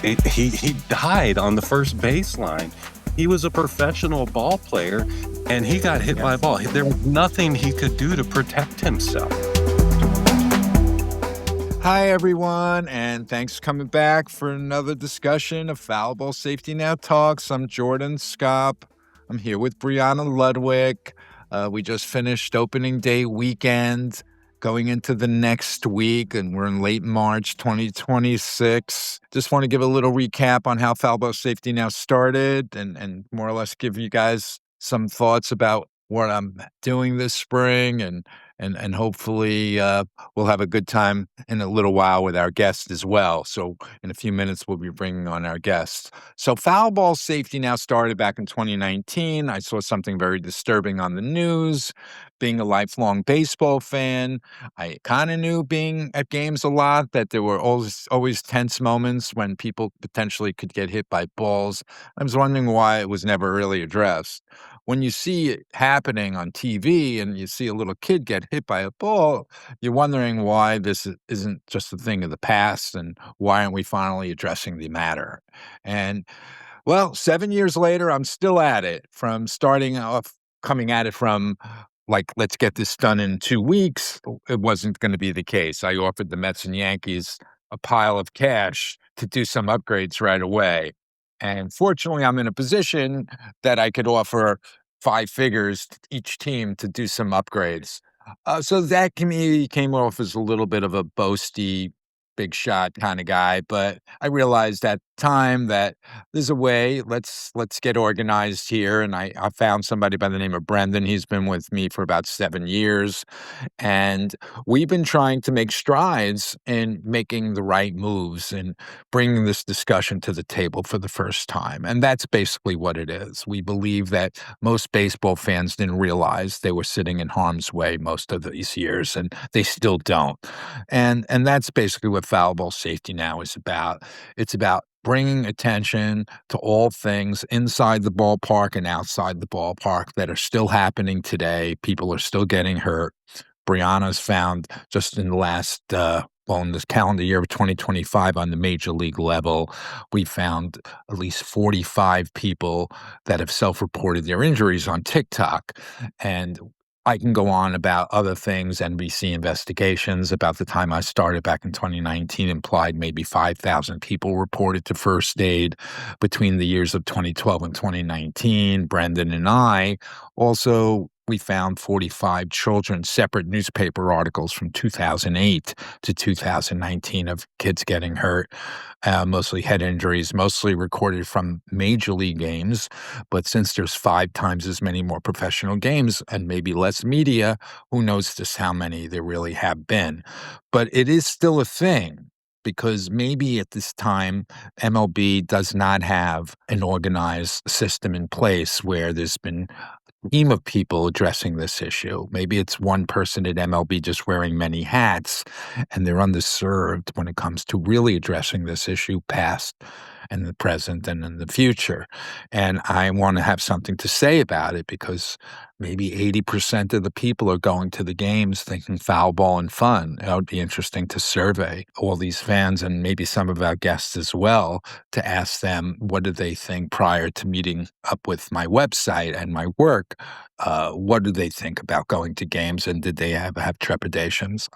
He died on the first baseline. He was a professional ball player, and he got hit by a Yes. ball. There was nothing he could do to protect himself. Hi, everyone, and thanks for coming back for another discussion of Foul Ball Safety Now Talks. I'm Jordan Skop. I'm here with Brianna Ludwig. We just finished opening day weekend, going into the next week, and we're in late March 2026. Just want to give a little recap on how Foul Ball Safety Now started and more or less give you guys some thoughts about what I'm doing this spring and hopefully we'll have a good time in a little while with our guest as well. So in a few minutes, we'll be bringing on our guests. So Foul Ball Safety Now started back in 2019. I saw something very disturbing on the news. Being a lifelong baseball fan, I kind of knew being at games a lot that there were always tense moments when people potentially could get hit by balls. I was wondering why it was never really addressed. When you see it happening on TV and you see a little kid get hit by a ball, you're wondering why isn't just a thing of the past and why aren't we finally addressing the matter? And well, 7 years later, I'm still at it from starting off coming at it from like, let's get this done in 2 weeks. It wasn't going to be the case. I offered the Mets and Yankees a pile of cash to do some upgrades right away. And fortunately, I'm in a position that I could offer 5 figures to each team to do some upgrades. So that to me came off as a little bit of a boasty, big shot kind of guy, but I realized at the time that there's a way. Let's get organized here. And I found somebody by the name of Brendan. He's been with me for about 7 years. And we've been trying to make strides in making the right moves and bringing this discussion to the table for the first time. And that's basically what it is. We believe that most baseball fans didn't realize they were sitting in harm's way most of these years, and they still don't. And that's basically what Foul Ball Safety Now is about. It's about bringing attention to all things inside the ballpark and outside the ballpark that are still happening today. People are still getting hurt. Brianna's found just in the last, in this calendar year of 2025 on the major league level, we found at least 45 people that have self-reported their injuries on TikTok. And I can go on about other things. NBC investigations about the time I started back in 2019 implied maybe 5,000 people reported to first aid between the years of 2012 and 2019. Brendan and I also we found 45 children's separate newspaper articles from 2008 to 2019 of kids getting hurt, mostly head injuries, mostly recorded from major league games. But since there's 5 times as many more professional games and maybe less media, who knows just how many there really have been. But it is still a thing because maybe at this time, MLB does not have an organized system in place where there's been a team of people addressing this issue. Maybe it's one person at MLB just wearing many hats, and they're underserved when it comes to really addressing this issue past and the present and in the future. And I want to have something to say about it because maybe 80% of the people are going to the games thinking foul ball and fun. It would be interesting to survey all these fans and maybe some of our guests as well to ask them what do they think prior to meeting up with my website and my work. What do they think about going to games and did they have trepidations?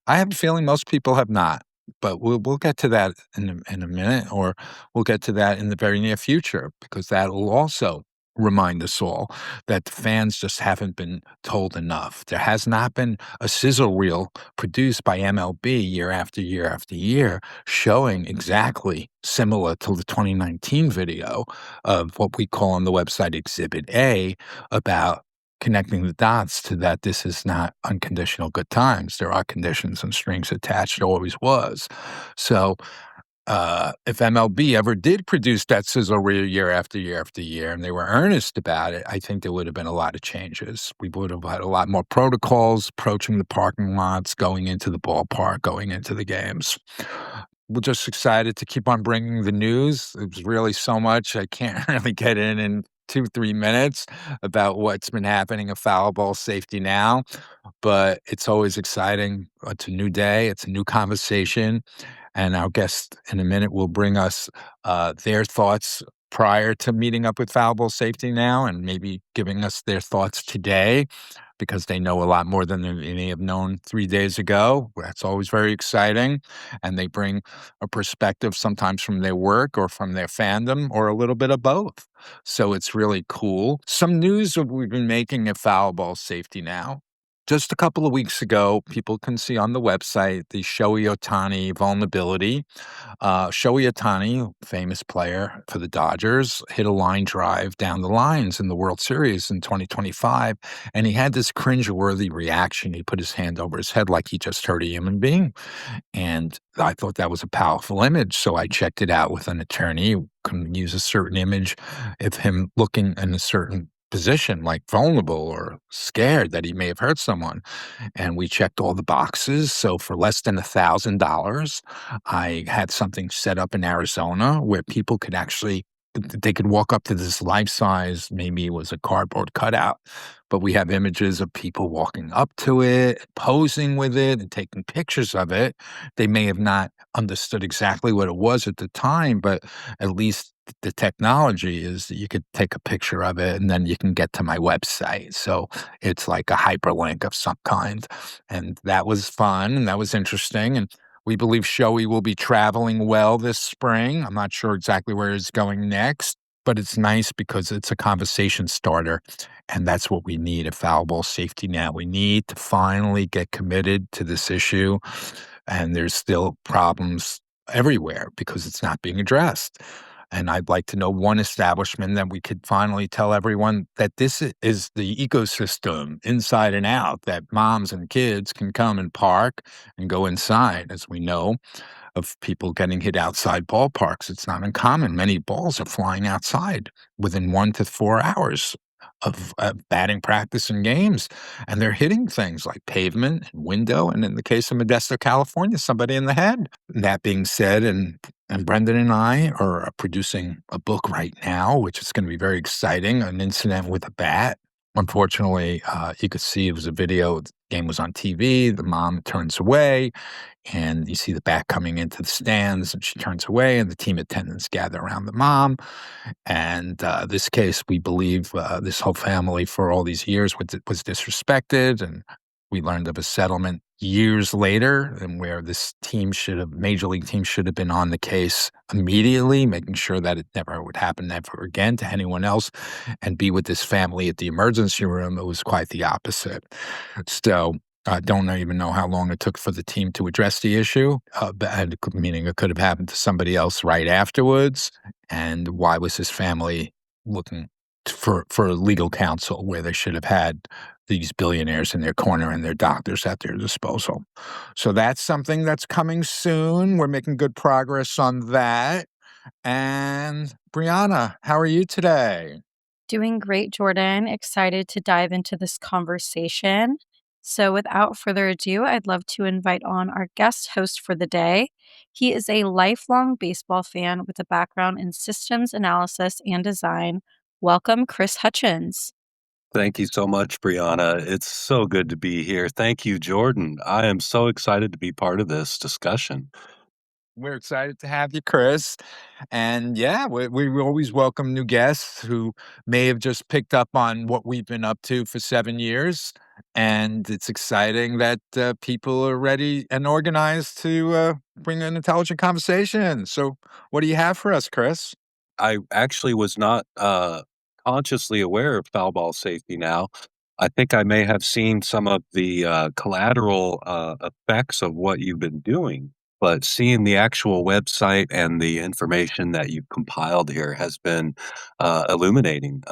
I have a feeling most people have not. But we'll get to that in a minute, or we'll get to that in the very near future, because that will also remind us all that the fans just haven't been told enough. There has not been a sizzle reel produced by MLB year after year after year showing exactly similar to the 2019 video of what we call on the website Exhibit A about connecting the dots to that this is not unconditional good times. There are conditions and strings attached. It always was. So if MLB ever did produce that sizzle reel year after year after year, and they were earnest about it, I think there would have been a lot of changes. We would have had a lot more protocols approaching the parking lots, going into the ballpark, going into the games. We're just excited to keep on bringing the news. It was really so much I can't really get in 2, 3 minutes about what's been happening at Foul Ball Safety Now, but it's always exciting. It's a new day. It's a new conversation. And our guest in a minute will bring us their thoughts prior to meeting up with Fallible Safety Now and maybe giving us their thoughts today because they know a lot more than they may have known 3 days ago. That's always very exciting, and they bring a perspective sometimes from their work or from their fandom or a little bit of both. So it's really cool. Some news that we've been making at Foulball Safety Now. Just a couple of weeks ago, people can see on the website the Shohei Ohtani vulnerability. Shohei Ohtani, famous player for the Dodgers, hit a line drive down the lines in the World Series in 2025, and he had this cringeworthy reaction. He put his hand over his head like he just hurt a human being, and I thought that was a powerful image, so I checked it out with an attorney who can use a certain image of him looking in a certain position, like vulnerable or scared that he may have hurt someone, and we checked all the boxes. So for less than $1,000, I had something set up in Arizona where people could actually they could walk up to this life size, maybe it was a cardboard cutout, but we have images of people walking up to it, posing with it, and taking pictures of it. They may have not understood exactly what it was at the time, but at least the technology is that you could take a picture of it and then you can get to my website. So it's like a hyperlink of some kind. And that was fun and that was interesting. And we believe Shoei will be traveling well this spring. I'm not sure exactly where he's going next, but it's nice because it's a conversation starter. And that's what we need at Foul Ball Safety Now. We need to finally get committed to this issue. And there's still problems everywhere because it's not being addressed. And I'd like to know one establishment that we could finally tell everyone that this is the ecosystem inside and out, that moms and kids can come and park and go inside. As we know of people getting hit outside ballparks, it's not uncommon. Many balls are flying outside within 1 to 4 hours of batting practice and games, and they're hitting things like pavement and window, and in the case of Modesto, California, somebody in the head. That being said, and Brendan and I are producing a book right now, which is going to be very exciting, an incident with a bat. Unfortunately, you could see it was a video. The game was on TV. The mom turns away, and you see the bat coming into the stands, and she turns away, and the team attendants gather around the mom. And this case, we believe this whole family for all these years was disrespected, and we learned of a settlement years later, and where this major league team should have been on the case immediately, making sure that it never would happen ever again to anyone else, and be with this family at the emergency room. It was quite the opposite. So I don't even know how long it took for the team to address the issue, meaning it could have happened to somebody else right afterwards. And why was his family looking for legal counsel where they should have had these billionaires in their corner and their doctors at their disposal? So that's something that's coming soon. We're making good progress on that. And Brianna, how are you today? Doing great, Jordan. Excited to dive into this conversation. So, without further ado, I'd love to invite on our guest host for the day. He is a lifelong baseball fan with a background in systems analysis and design. Welcome, Chris Hutchins. Thank you so much, Brianna. It's so good to be here. Thank you, Jordan. I am so excited to be part of this discussion. We're excited to have you, Chris. And yeah, we always welcome new guests who may have just picked up on what we've been up to for 7 years. And it's exciting that people are ready and organized to bring an intelligent conversation. So, what do you have for us, Chris? I actually was not consciously aware of foul ball safety now. I think I may have seen some of the collateral effects of what you've been doing, but seeing the actual website and the information that you've compiled here has been illuminating.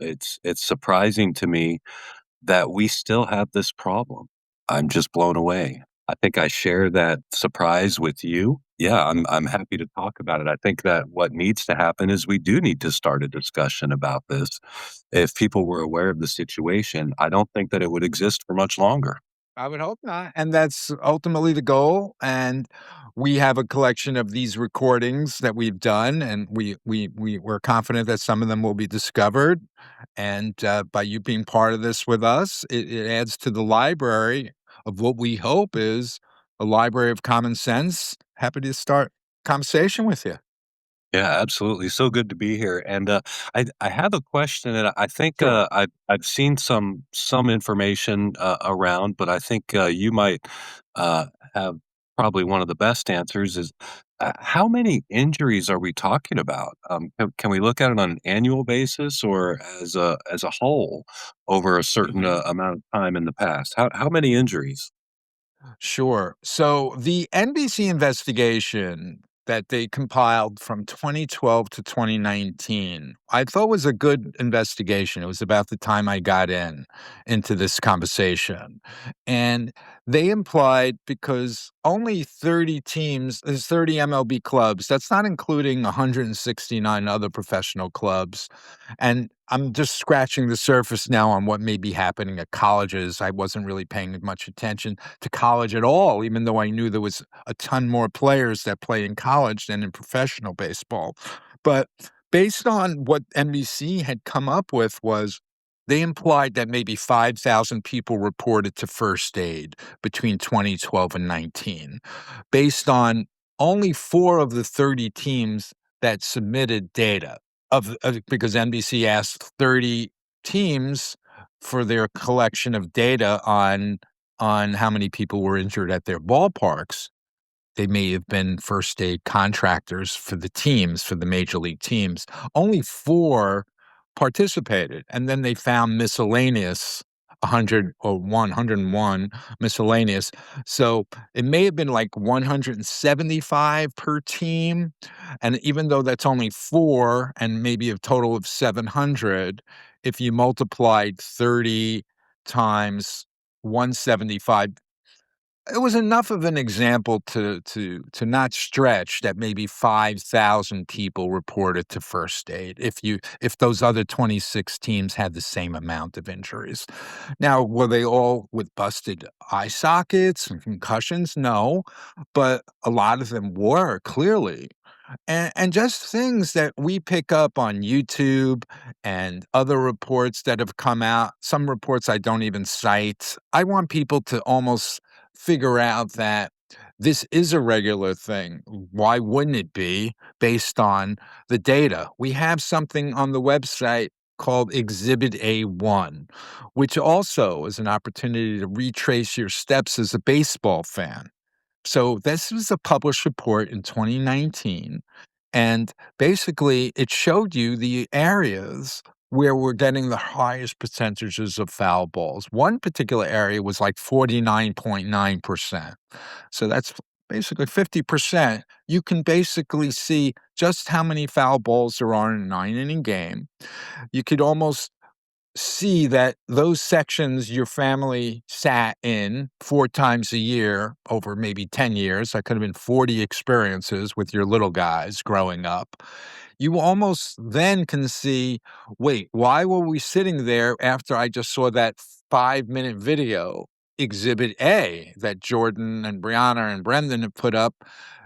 It's surprising to me that we still have this problem. I'm just blown away. I think I share that surprise with you. Yeah, I'm happy to talk about it. I think that what needs to happen is we do need to start a discussion about this. If people were aware of the situation, I don't think that it would exist for much longer. I would hope not. And that's ultimately the goal. And we have a collection of these recordings that we've done, and we're confident that some of them will be discovered. And by you being part of this with us, it adds to the library of what we hope is a library of common sense Happy to start conversation with you. Yeah, absolutely. So good to be here. And I have a question, and I think Sure. I've seen some information around, but I think you might have probably one of the best answers. Is how many injuries are we talking about? Can we look at it on an annual basis or as a whole over a certain Mhm. amount of time in the past? How many injuries? Sure. So the NBC investigation that they compiled from 2012 to 2019, I thought was a good investigation. It was about the time I got into this conversation. And they implied because only 30 teams, there's 30 MLB clubs, that's not including 169 other professional clubs. And I'm just scratching the surface now on what may be happening at colleges. I wasn't really paying much attention to college at all, even though I knew there was a ton more players that play in college than in professional baseball. But based on what NBC had come up with was they implied that maybe 5,000 people reported to first aid between 2012 and 19, based on only 4 of the 30 teams that submitted data because NBC asked 30 teams for their collection of data on how many people were injured at their ballparks. They may have been first aid contractors for the teams, for the major league teams. Only 4 participated, and then they found miscellaneous, 100 or 101 miscellaneous. So, it may have been like 175 per team, and even though that's only 4 and maybe a total of 700, if you multiplied 30 times 175, it was enough of an example to not stretch that maybe 5,000 people reported to first aid if those other 26 teams had the same amount of injuries. Now, were they all with busted eye sockets and concussions? No, but a lot of them were, clearly. And just things that we pick up on YouTube and other reports that have come out, some reports I don't even cite. I want people to almost figure out that this is a regular thing. Why wouldn't it be based on the data? We have something on the website called Exhibit A1, which also is an opportunity to retrace your steps as a baseball fan. So this was a published report in 2019, and basically it showed you the areas where we're getting the highest percentages of foul balls. One particular area was like 49.9%. So that's basically 50%. You can basically see just how many foul balls there are in a 9-inning game. You could almost see that those sections your family sat in 4 times a year over maybe 10 years, that could have been 40 experiences with your little guys growing up. You almost then can see, wait, why were we sitting there after I just saw that 5-minute video, Exhibit A, that Jordan and Brianna and Brendan have put up,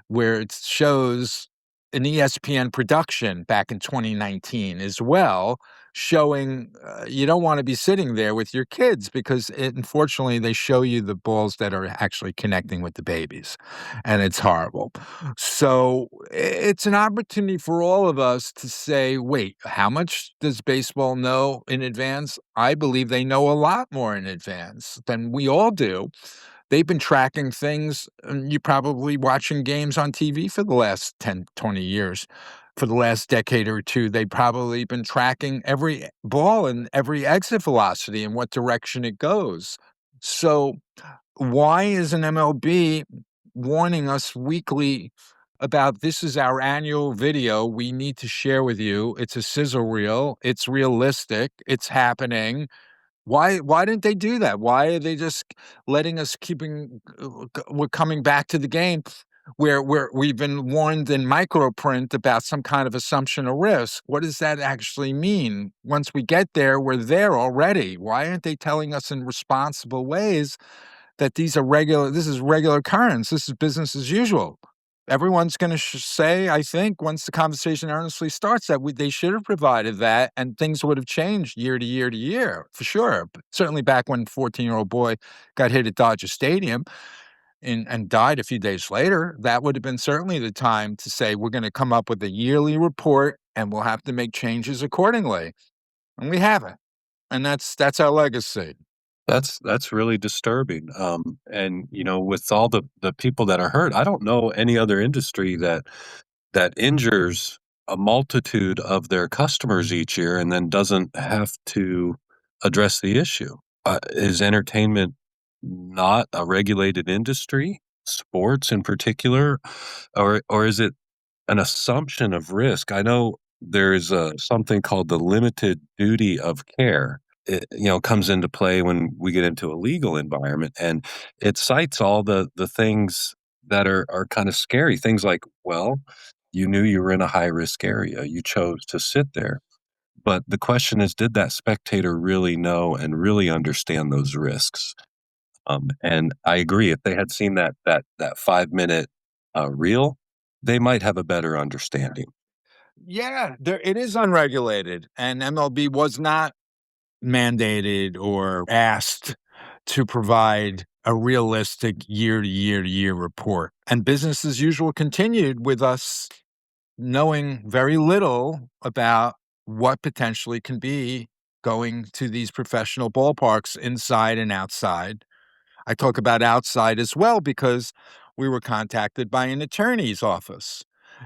where it shows an ESPN production back in 2019 as well, showing you don't want to be sitting there with your kids because unfortunately they show you the balls that are actually connecting with the babies, and it's horrible. So it's an opportunity for all of us to say, wait, how much does baseball know in advance? I believe they know a lot more in advance than we all do. They've been tracking things, and you're probably watching games on TV for the last 10, 20 years. For the last decade or 2, they've probably been tracking every ball and every exit velocity and what direction it goes. So, why is an MLB warning us weekly about, "This is our annual video we need to share with you. It's a sizzle reel. It's realistic. It's happening." Why didn't they do that? Why are they just letting us we're coming back to the game where we've been warned in microprint about some kind of assumption of risk? What does that actually mean? Once we get there, we're there already. Why aren't they telling us in responsible ways that this is regular occurrence, this is business as usual? Everyone's gonna say, I think, once the conversation earnestly starts, that they should have provided that, and things would have changed year to year to year, for sure. But certainly back when 14-year-old boy got hit at Dodger Stadium, and died a few days later, that would have been certainly the time to say, we're going to come up with a yearly report and we'll have to make changes accordingly. And we haven't. And that's our legacy. That's really disturbing, and, with all the people that are hurt, I don't know any other industry that injures a multitude of their customers each year and then doesn't have to address the issue. Is entertainment not a regulated industry? Sports in particular? Or is it an assumption of risk? I know there's something called the limited duty of care. It, comes into play when we get into a legal environment, and it cites all the things that are kind of scary. Things like, well, you knew you were in a high risk area. You chose to sit there. But the question is, did that spectator really know and really understand those risks? And I agree. If they had seen that 5 minute reel, they might have a better understanding. Yeah, there it is unregulated, and MLB was not mandated or asked to provide a realistic year to year to year report. And business as usual continued with us knowing very little about what potentially can be going to these professional ballparks inside and outside. I talk about outside as well because we were contacted by an attorney's office.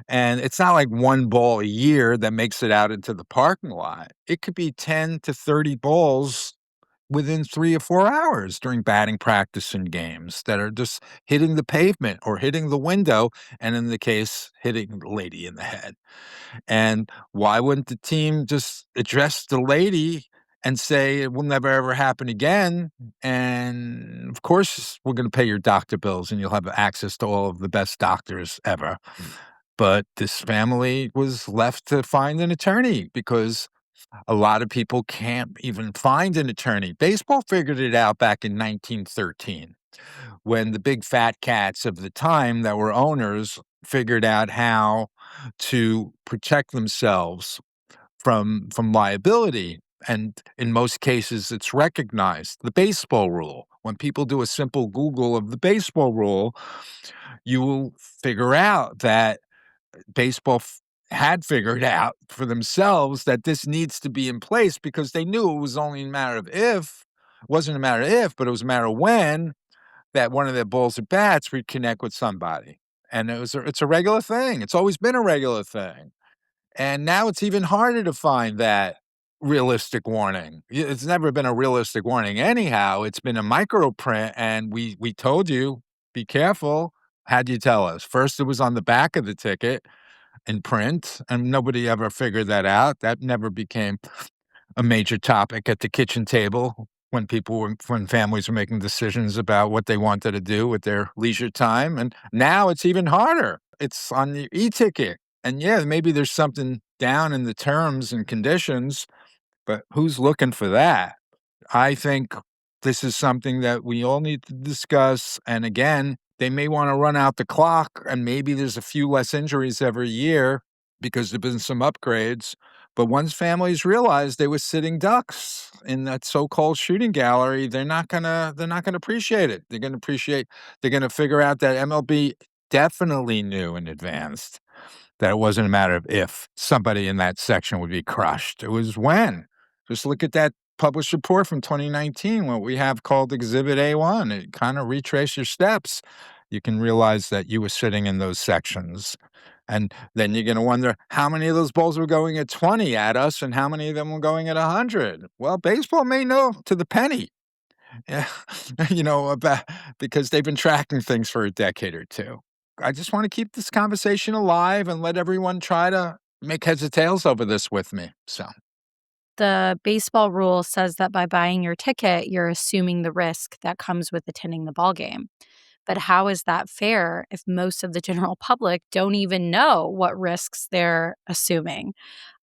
And it's not like one ball a year that makes it out into the parking lot. It could be 10 to 30 balls within 3 or 4 hours during batting practice and games that are just hitting the pavement or hitting the window, and in the case, hitting the lady in the head. And why wouldn't the team just address the lady and say it will never ever happen again? And of course, we're going to pay your doctor bills and you'll have access to all of the best doctors ever. But this family was left to find an attorney because a lot of people can't even find an attorney. Baseball figured it out back in 1913 when the big fat cats of the time that were owners figured out how to protect themselves from liability. And in most cases, it's recognized. The baseball rule. When people do a simple Google of the baseball rule, you will figure out that baseball had figured out for themselves that this needs to be in place because they knew it was only a matter of if, it wasn't a matter of if, but it was a matter of when that one of their balls at bats would connect with somebody. And it's a regular thing. It's always been a regular thing. And now it's even harder to find that realistic warning. It's never been a realistic warning anyhow. It's been a micro print, and we told you, be careful. How'd you tell us? First, it was on the back of the ticket in print, and nobody ever figured that out. That never became a major topic at the kitchen table when families were making decisions about what they wanted to do with their leisure time. And now it's even harder. It's on the e-ticket. And yeah, maybe there's something down in the terms and conditions, but who's looking for that? I think this is something that we all need to discuss. And again, they may want to run out the clock, and maybe there's a few less injuries every year because there've been some upgrades. But once families realized they were sitting ducks in that so-called shooting gallery, they're not gonna appreciate it. They're gonna figure out that MLB definitely knew in advance that it wasn't a matter of if somebody in that section would be crushed. It was when. Just look at that published report from 2019, what we have called Exhibit A1. It kind of retrace your steps. You can realize that you were sitting in those sections. And then you're going to wonder how many of those balls were going at 20 at us and how many of them were going at 100. Well, baseball may know to the penny. Yeah, about because they've been tracking things for a decade or two. I just want to keep this conversation alive and let everyone try to make heads or tails over this with me. So, The baseball rule says that by buying your ticket, you're assuming the risk that comes with attending the ball game. But how is that fair if most of the general public don't even know what risks they're assuming?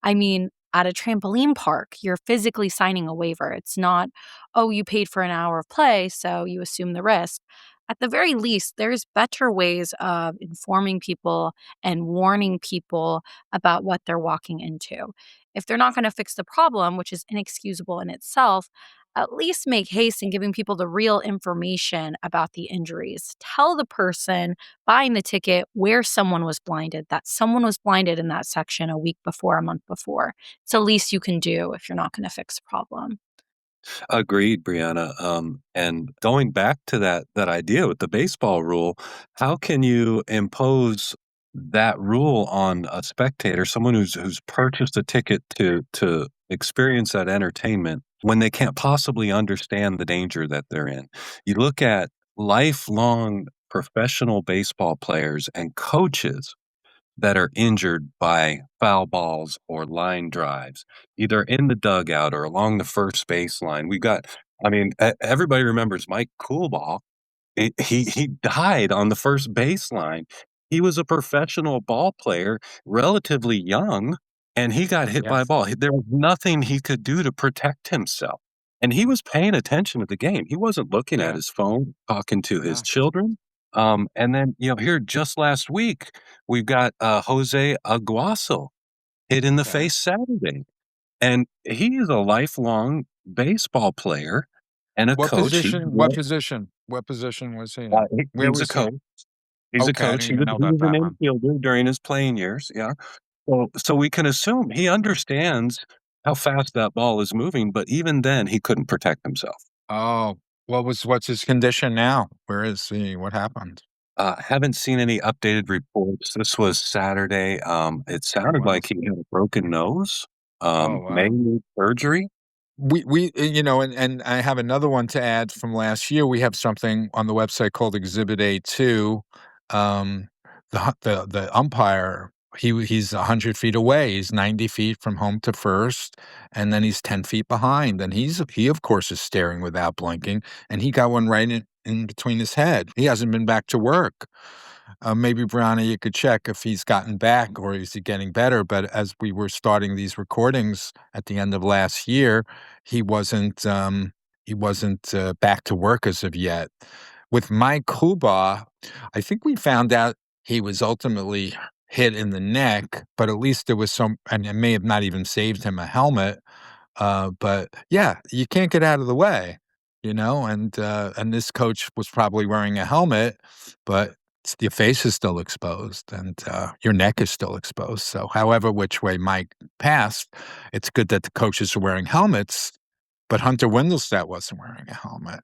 I mean, at a trampoline park, you're physically signing a waiver. It's not, oh, you paid for an hour of play, so you assume the risk. At the very least, there's better ways of informing people and warning people about what they're walking into. If they're not going to fix the problem, which is inexcusable in itself, at least make haste in giving people the real information about the injuries. Tell the person buying the ticket where someone was blinded, that someone was blinded in that section a week before, a month before. It's the least you can do if you're not going to fix a problem. Agreed, Brianna. And going back to that idea with the baseball rule, how can you impose that rule on a spectator, someone who's purchased a ticket to experience that entertainment when they can't possibly understand the danger that they're in? You look at lifelong professional baseball players and coaches that are injured by foul balls or line drives, either in the dugout or along the first baseline. We got I mean, everybody remembers Mike Coolbaugh. He died on the first baseline. He was a professional ball player, relatively young, and he got hit by a Yes. ball. There was nothing he could do to protect himself, and he was paying attention to the game. He wasn't looking at Yeah. his phone, talking to his Yeah. children. And then, here just last week, we've got, Jose Aguaso hit in the Okay. face Saturday, and he is a lifelong baseball player and a What coach. position? What position? What position was he in? Where He's a was he? coach. He's a Okay, I coach. didn't even know He about was an that one. infielder during his playing years, yeah. So we can assume he understands how fast that ball is moving, but even then, he couldn't protect himself. Oh, what's his condition now? Where is he? What happened? Haven't seen any updated reports. This was Saturday. It Oh, sounded wow. like he had a broken nose, Oh, may wow. need surgery. And I have another one to add from last year. We have something on the website called Exhibit A2. Um, the umpire, he's 100 feet away. He's 90 feet from home to first, and then he's 10 feet behind. And he of course is staring without blinking, and he got one right in between his head. He hasn't been back to work. Maybe Brianna, you could check if he's gotten back or is he getting better. But as we were starting these recordings at the end of last year, he wasn't back to work as of yet. With Mike Kuba, I think we found out he was ultimately hit in the neck, but at least there was some, and it may have not even saved him a helmet. But yeah, you can't get out of the way, and this coach was probably wearing a helmet, but your face is still exposed and your neck is still exposed. So, however, which way Mike passed, it's good that the coaches are wearing helmets, but Hunter Windelstedt wasn't wearing a helmet.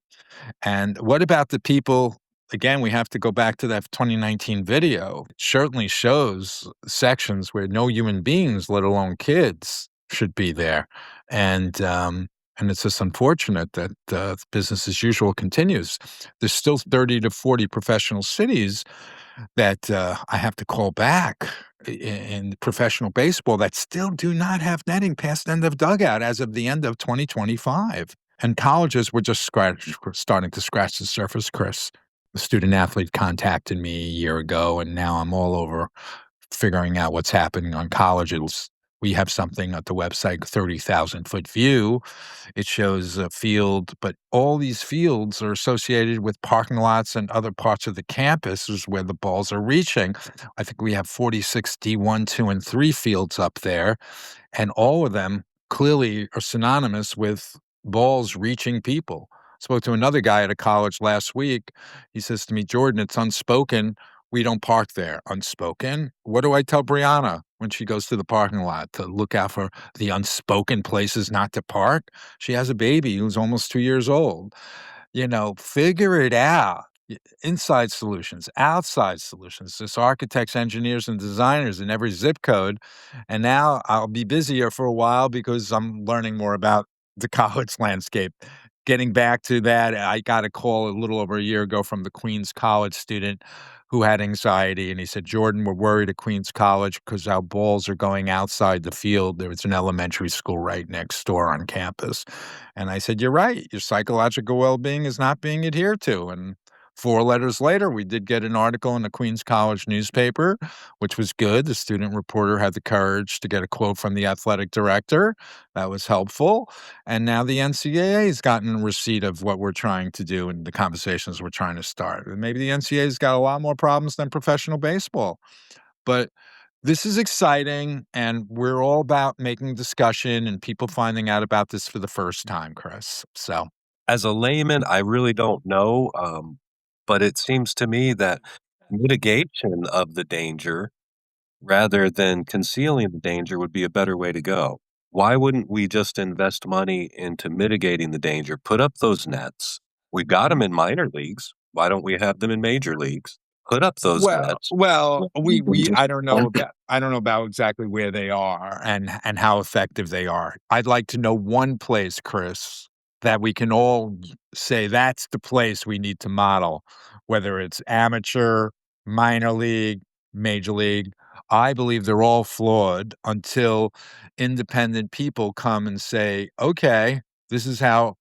And what about the people? Again, we have to go back to that 2019 video. It certainly shows sections where no human beings, let alone kids, should be there. And it's just unfortunate that business as usual continues. There's still 30 to 40 professional cities that I have to call back in professional baseball that still do not have netting past end of dugout as of the end of 2025. And colleges were just starting to scratch the surface, Chris. The student athlete contacted me a year ago, and now I'm all over figuring out what's happening on colleges. We have something at the website, 30,000-foot view. It shows a field, but all these fields are associated with parking lots and other parts of the campus is where the balls are reaching. I think we have 46 D1, 2, and 3 fields up there, and all of them clearly are synonymous with balls reaching people. Spoke to another guy at a college last week. He says to me, "Jordan, it's unspoken. We don't park there." Unspoken? What do I tell Brianna when she goes to the parking lot? To look out for the unspoken places not to park? She has a baby who's almost 2 years old. Figure it out. Inside solutions, outside solutions. There's architects, engineers, and designers in every zip code. And now I'll be busier for a while because I'm learning more about the college landscape. Getting back to that, I got a call a little over a year ago from the Queens College student who had anxiety. And he said, "Jordan, we're worried at Queens College because our balls are going outside the field. There was an elementary school right next door on campus." And I said, "You're right. Your psychological well being is not being adhered to." And 4 letters later, we did get an article in the Queens College newspaper, which was good. The student reporter had the courage to get a quote from the athletic director. That was helpful. And now the NCAA has gotten receipt of what we're trying to do and the conversations we're trying to start. And maybe the NCAA's got a lot more problems than professional baseball. But This is exciting, and we're all about making discussion and people finding out about this for the first time, Chris. So, As a layman, I really don't know, but it seems to me that mitigation of the danger rather than concealing the danger would be a better way to go. Why wouldn't we just invest money into mitigating the danger? Put up those nets. We've got them in minor leagues. Why don't we have them in major leagues? Put up those nets. I don't know about exactly where they are and how effective they are. I'd like to know one place, Chris, that we can all say that's the place we need to model, whether it's amateur, minor league, major league. I believe they're all flawed until independent people come and say, okay, this is how,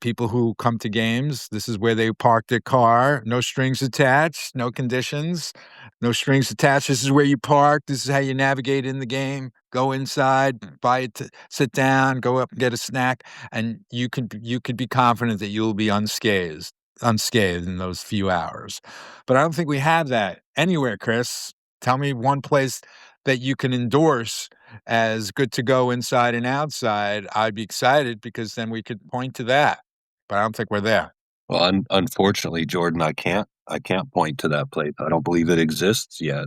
people who come to games, this is where they park their car, no strings attached, no conditions, no strings attached. This is where you park. This is how you navigate in the game. Go inside, buy it, sit down, go up and get a snack, and you could be confident that you'll be unscathed in those few hours. But I don't think we have that anywhere, Chris. Tell me one place that you can endorse as good to go inside and outside. I'd be excited because then we could point to that. But I don't think we're there. Well, unfortunately, Jordan, I can't point to that place. I don't believe it exists yet,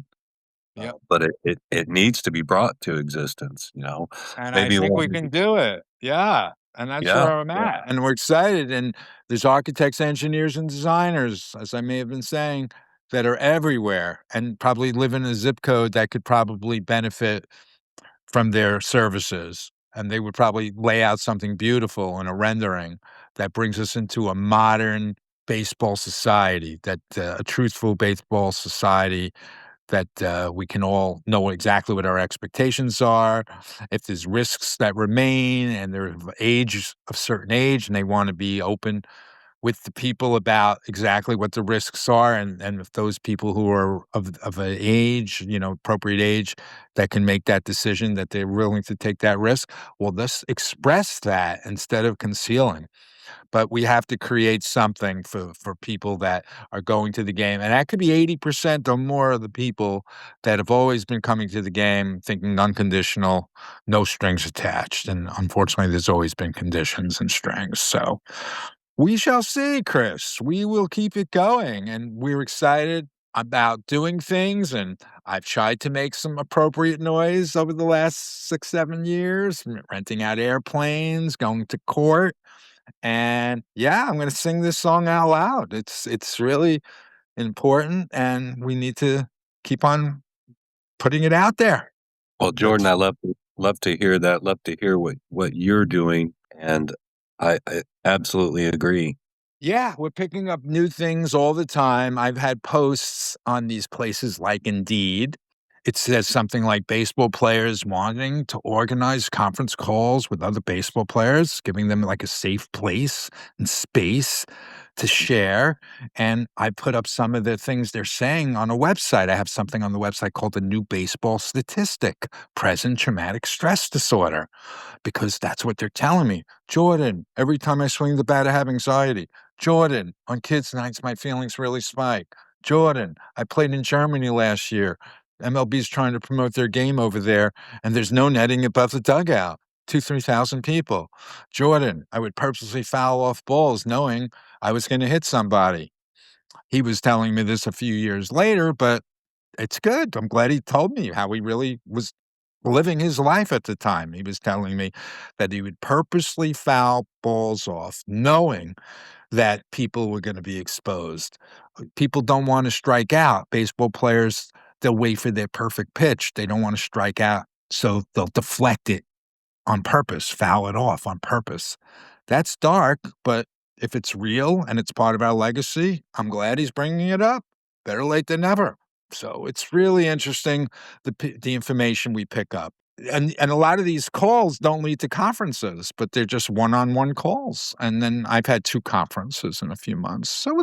Yep. but it needs to be brought to existence, you know? And I Maybe think we one. can do it. Yeah. And that's Yeah, where I'm yeah. at. And we're excited. And there's architects, engineers, and designers, as I may have been saying, that are everywhere and probably live in a zip code that could probably benefit from their services. And they would probably lay out something beautiful in a rendering that brings us into a modern baseball society, a truthful baseball society that we can all know exactly what our expectations are. If there's risks that remain and they're of certain age and they want to be open with the people about exactly what the risks are, and if those people who are of an age, appropriate age, that can make that decision that they're willing to take that risk, well, let's express that instead of concealing. But we have to create something for people that are going to the game, and that could be 80% or more of the people that have always been coming to the game thinking unconditional, no strings attached, and unfortunately, there's always been conditions and strings. So we shall see, Chris. We will keep it going, and we're excited about doing things, and I've tried to make some appropriate noise over the last 6, 7 years, renting out airplanes, going to court, and yeah, I'm gonna sing this song out loud. It's really important, and we need to keep on putting it out there. Well, Jordan, That's I love to hear that, love to hear what you're doing, and I absolutely agree. Yeah, we're picking up new things all the time. I've had posts on these places like Indeed. It says something like baseball players wanting to organize conference calls with other baseball players, giving them like a safe place and space to share. And I put up some of the things they're saying on a website. I have something on the website called the New Baseball Statistic: Present Traumatic Stress Disorder, because that's what they're telling me. Jordan, every time I swing the bat, I have anxiety. Jordan, on kids' nights, my feelings really spike. Jordan, I played in Germany last year. MLB's trying to promote their game over there, and there's no netting above the dugout. 3,000 people. Jordan, I would purposely foul off balls knowing I was going to hit somebody. He was telling me this a few years later, but it's good. I'm glad he told me how he really was living his life at the time. He was telling me that he would purposely foul balls off, knowing that people were gonna be exposed. People don't wanna strike out. Baseball players, they'll wait for their perfect pitch. They don't wanna strike out, so they'll deflect it on purpose, foul it off on purpose. That's dark, but if it's real and it's part of our legacy, I'm glad he's bringing it up. Better late than never. So it's really interesting, the information we pick up. And a lot of these calls don't lead to conferences, but they're just one-on-one calls. And then I've had 2 conferences in a few months. So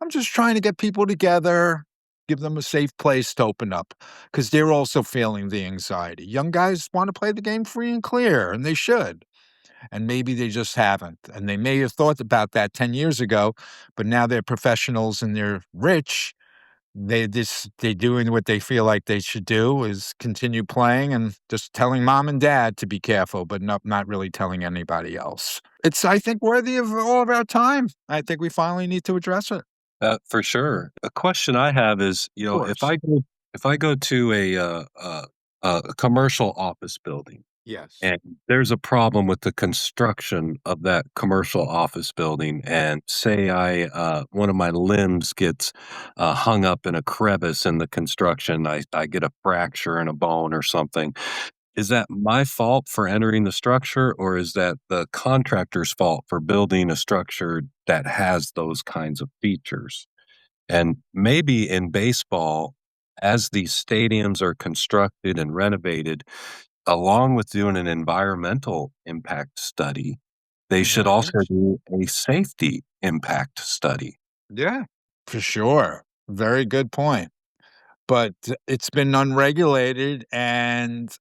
I'm just trying to get people together, give them a safe place to open up, because 'cause they're also feeling the anxiety. Young guys wanna play the game free and clear, and they should, and maybe they just haven't, and they may have thought about that 10 years ago, but now they're professionals and they're rich, they doing what they feel like they should do is continue playing and just telling mom and dad to be careful, but not really telling anybody else. It's, I think, worthy of all of our time. I think we finally need to address it. For sure. A question I have is, Of course. if I go to a commercial office building Yes. and there's a problem with the construction of that commercial office building, and say one of my limbs gets hung up in a crevice in the construction, I get a fracture in a bone or something. Is that my fault for entering the structure, or is that the contractor's fault for building a structure that has those kinds of features? And maybe in baseball, as these stadiums are constructed and renovated, along with doing an environmental impact study, they should also Right. do a safety impact study. Yeah, for sure. Very good point. But it's been unregulated, and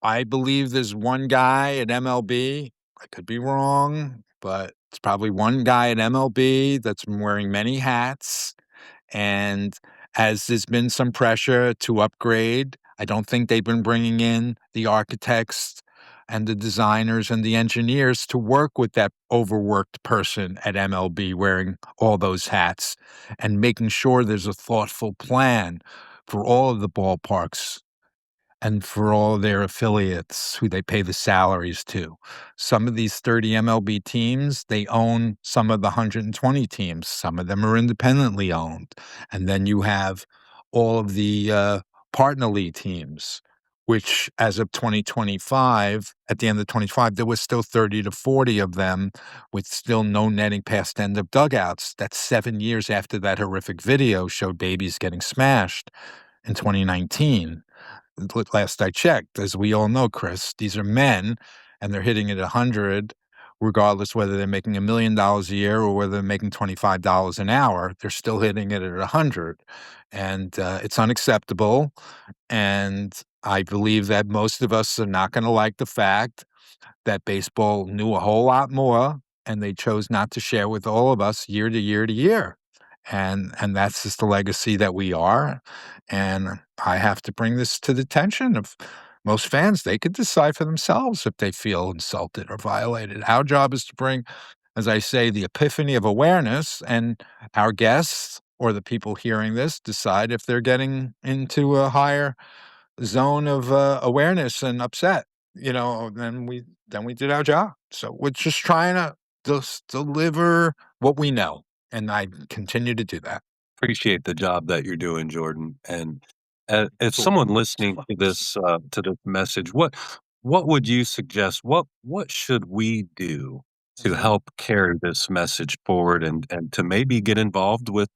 I believe there's one guy at MLB, I could be wrong, but it's probably one guy at MLB that's been wearing many hats, and as there's been some pressure to upgrade, I don't think they've been bringing in the architects and the designers and the engineers to work with that overworked person at MLB wearing all those hats and making sure there's a thoughtful plan for all of the ballparks and for all their affiliates who they pay the salaries to. Some of these 30 MLB teams, they own some of the 120 teams. Some of them are independently owned. And then you have all of the partner league teams, which as of 2025, at the end of 25, there was still 30 to 40 of them with still no netting past end of dugouts. That's 7 years after that horrific video showed babies getting smashed in 2019. Last I checked, as we all know, Chris, these are men, and they're hitting it 100, regardless whether they're making $1 million a year or whether they're making $25 an hour. They're still hitting it at 100, and it's unacceptable. And I believe that most of us are not going to like the fact that baseball knew a whole lot more, and they chose not to share with all of us year to year to year. And that's just the legacy that we are, and I have to bring this to the attention of most fans. They could decide for themselves if they feel insulted or violated. Our job is to bring, as I say, the epiphany of awareness, and our guests or the people hearing this decide if they're getting into a higher zone of awareness and upset. Then we did our job. So we're just trying to just deliver what we know, and I continue to do that. Appreciate the job that you're doing, Jordan. And as Cool. someone listening to this message, what would you suggest? What should we do to Mhm. help carry this message forward and to maybe get involved with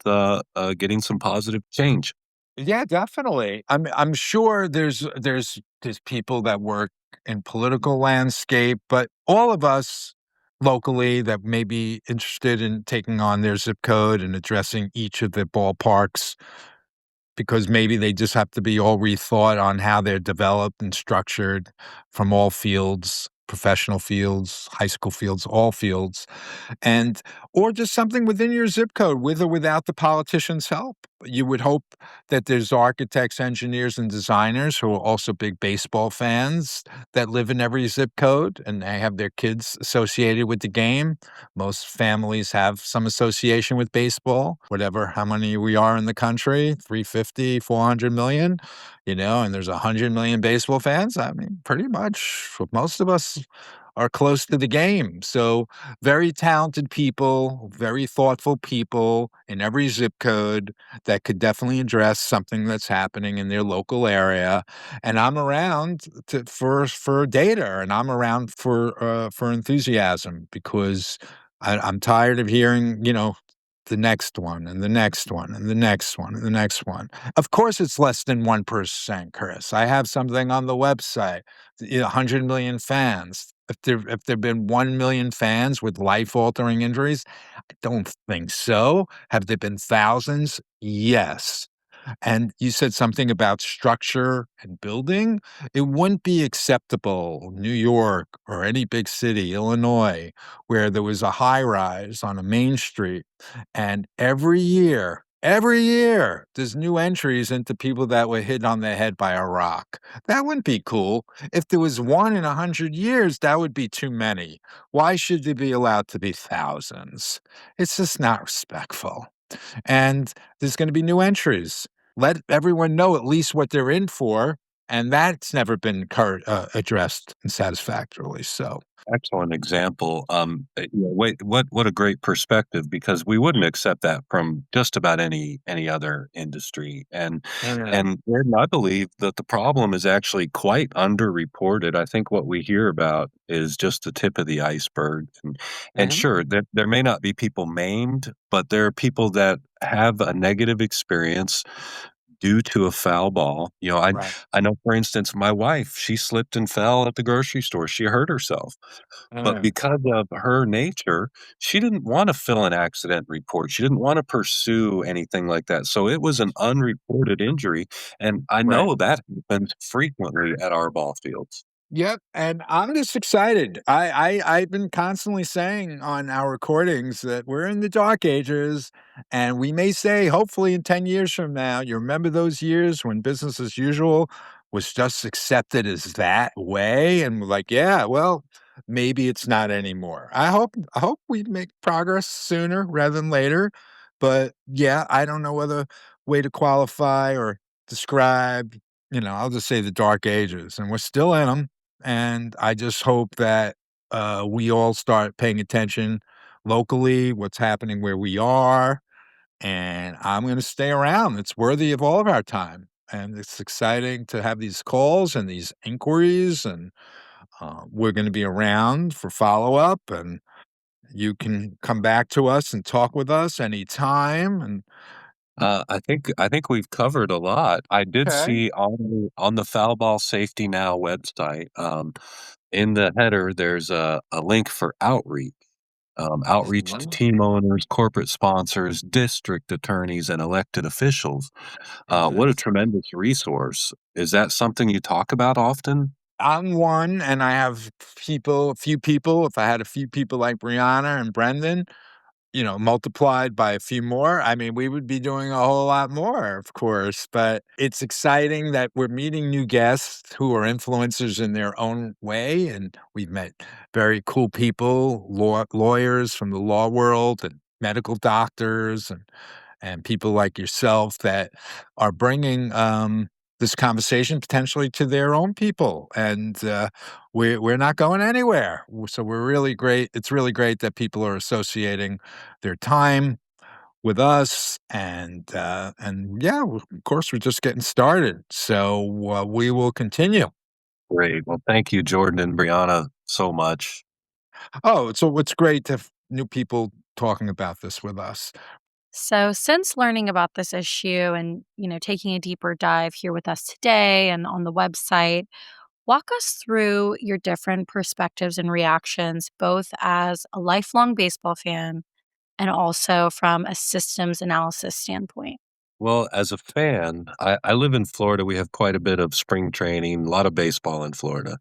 getting some positive change? Yeah, definitely. I'm sure there's people that work in political landscape, but all of us locally that may be interested in taking on their zip code and addressing each of the ballparks, because maybe they just have to be all rethought on how they're developed and structured from all fields, professional fields, high school fields, all fields, and or just something within your zip code, with or without the politicians' help. You would hope that there's architects, engineers, and designers who are also big baseball fans that live in every zip code and they have their kids associated with the game. Most families have some association with baseball, whatever, how many we are in the country, 350, 400 million, and there's 100 million baseball fans. I mean, pretty much most of us are close to the game. So very talented people, very thoughtful people in every zip code that could definitely address something that's happening in their local area. And I'm around for data, and I'm around for enthusiasm, because I'm tired of hearing, the next one and the next one and the next one and the next one. Of course, it's less than 1%, Chris. I have something on the website, 100 million fans. If there've been 1 million fans with life-altering injuries, I don't think so. Have there been thousands? Yes. And you said something about structure and building. It wouldn't be acceptable, New York or any big city, Illinois, where there was a high rise on a main street, and every year Every year, there's new entries into people that were hit on the head by a rock. That wouldn't be cool. If there was one in 100 years, that would be too many. Why should there be allowed to be thousands? It's just not respectful. And there's going to be new entries. Let everyone know at least what they're in for. And that's never been addressed satisfactorily. So, Excellent example. Wait, what a great perspective because we wouldn't accept that from just about any other industry. yeah. And Gordon, I believe that the problem is actually quite underreported. I think what we hear about is just the tip of the iceberg. And Mhm. sure, there may not be people maimed, but there are people that have a negative experience due to a foul ball. Right. I know, for instance, my wife, she slipped and fell at the grocery store. She hurt herself. But Mm, because of her nature, she didn't wanna fill an accident report. She didn't wanna pursue anything like that. So it was an unreported injury, and I right. know that happens frequently at our ball fields. Yep, and I'm just excited. I've been constantly saying on our recordings that we're in the dark ages, and we may say, hopefully, in 10 years from now, you remember those years when business as usual was just accepted as that way, and we're like, yeah, well, maybe it's not anymore. I hope we make progress sooner rather than later, but yeah, I don't know whether way to qualify or describe. I'll just say the dark ages, and we're still in them. And I just hope that we all start paying attention locally, what's happening where we are. And I'm going to stay around. It's worthy of all of our time. And it's exciting to have these calls and these inquiries. And we're going to be around for follow up. And you can come back to us and talk with us anytime. And I think we've covered a lot. I did okay. see on the Foul Ball Safety Now website, in the header, there's a link for outreach to Mhm. team owners, corporate sponsors, district attorneys, and elected officials. What a Yes. tremendous resource. Is that something you talk about often? I'm one, and I have a few people. If I had a few people like Brianna and Brendan, multiplied by a few more, I mean, we would be doing a whole lot more, of course. But it's exciting that we're meeting new guests who are influencers in their own way. And we've met very cool people, lawyers from the law world, and medical doctors, and people like yourself that are bringing this conversation potentially to their own people. And we're not going anywhere. So we're really great. It's really great that people are associating their time with us, and yeah, of course, we're just getting started. So we will continue. Great. Well, thank you, Jordan and Brianna, so much. Oh, so it's great to have new people talking about this with us. So, since learning about this issue and, taking a deeper dive here with us today and on the website, walk us through your different perspectives and reactions, both as a lifelong baseball fan and also from a systems analysis standpoint. Well, as a fan, I live in Florida. We have quite a bit of spring training, a lot of baseball in Florida.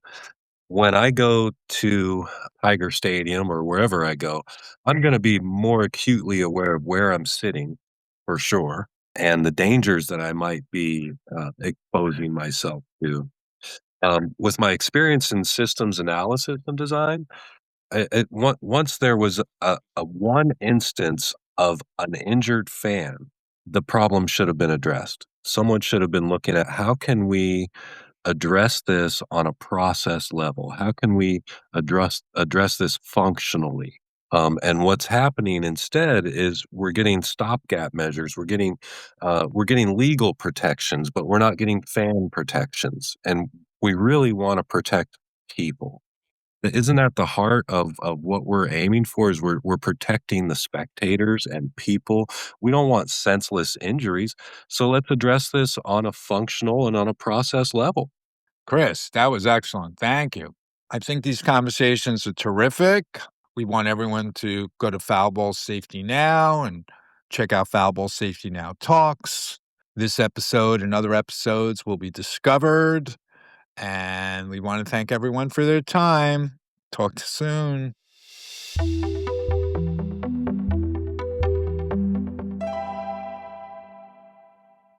When I go to Tiger Stadium or wherever I go, I'm going to be more acutely aware of where I'm sitting for sure and the dangers that I might be exposing myself to. With my experience in systems analysis and design, once there was a one instance of an injured fan, the problem should have been addressed. Someone should have been looking at how can we address this on a process level? How can we address this functionally? And what's happening instead is we're getting stopgap measures. We're getting legal protections, but we're not getting fan protections. And we really want to protect people. Isn't that the heart of what we're aiming for? Is we're protecting the spectators and people. We don't want senseless injuries. So let's address this on a functional and on a process level. Chris, that was excellent. Thank you. I think these conversations are terrific. We want everyone to go to Foul Ball Safety Now and check out Foul Ball Safety Now Talks. This episode and other episodes will be discovered. And we want to thank everyone for their time. Talk to you soon.